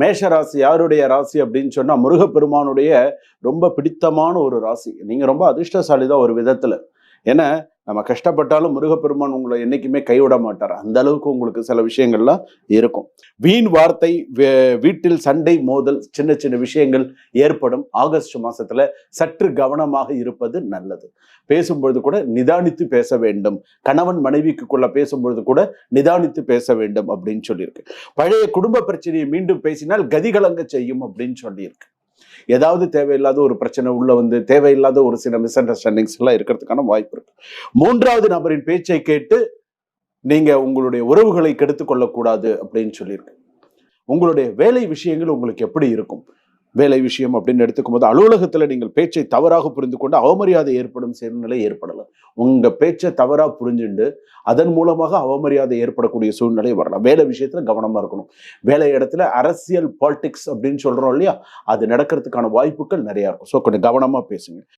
மேஷ ராசி யாருடைய ராசி அப்படின்னு சொன்னா முருகப்பெருமானுடைய ரொம்ப பிடித்தமான ஒரு ராசி. நீங்க ரொம்ப அதிர்ஷ்டசாலி தான் ஒரு விதத்துல. ஏன்னா நம்ம கஷ்டப்பட்டாலும் முருகப்பெருமான் உங்களை என்னைக்குமே கைவிட மாட்டார். அந்த அளவுக்கு உங்களுக்கு சில விஷயங்கள்லாம் இருக்கும். வீண் வார்த்தை, வீட்டில் சண்டை மோதல், சின்ன சின்ன விஷயங்கள் ஏற்படும். ஆகஸ்ட் மாசத்துல சற்று கவனமாக இருப்பது நல்லது. பேசும்பொழுது கூட நிதானித்து பேச வேண்டும். கணவன் மனைவிக்குள்ள பேசும்பொழுது கூட நிதானித்து பேச வேண்டும் அப்படின்னு சொல்லியிருக்கு. பழைய குடும்ப பிரச்சனையை மீண்டும் பேசினால் கதிகலங்க செய்யும் அப்படின்னு சொல்லியிருக்கு. ஏதாவது தேவையில்லாத ஒரு பிரச்சனை உள்ள வந்து தேவையில்லாத ஒரு சில மிஸ் அண்டர்ஸ்டாண்டிங்ஸ் எல்லாம் இருக்கிறதுக்கான வாய்ப்பு இருக்கு. மூன்றாவது நபரின் பேச்சை கேட்டு நீங்க உங்களுடைய உறவுகளை கெடுத்துக் கொள்ளக்கூடாது அப்படின்னு சொல்லியிருக்கு. உங்களுடைய வேலை விஷயங்கள் உங்களுக்கு எப்படி இருக்கும்? வேலை விஷயம் அப்படின்னு எடுத்துக்கும் போது அலுவலகத்துல நீங்கள் பேச்சை தவறாக புரிந்து கொண்டு அவமரியாதை ஏற்படும் சூழ்நிலை ஏற்படலாம். உங்க பேச்சை தவறா புரிஞ்சுண்டு அதன் மூலமாக அவமரியாதை ஏற்படக்கூடிய சூழ்நிலை வரலாம். வேலை விஷயத்துல கவனமா இருக்கணும். வேலை இடத்துல அரசியல் பாலிடிக்ஸ் அப்படின்னு சொல்றோம் இல்லையா, அது நடக்கிறதுக்கான வாய்ப்புகள் நிறைய இருக்கும். ஸோ கொஞ்சம் கவனமா பேசுங்க.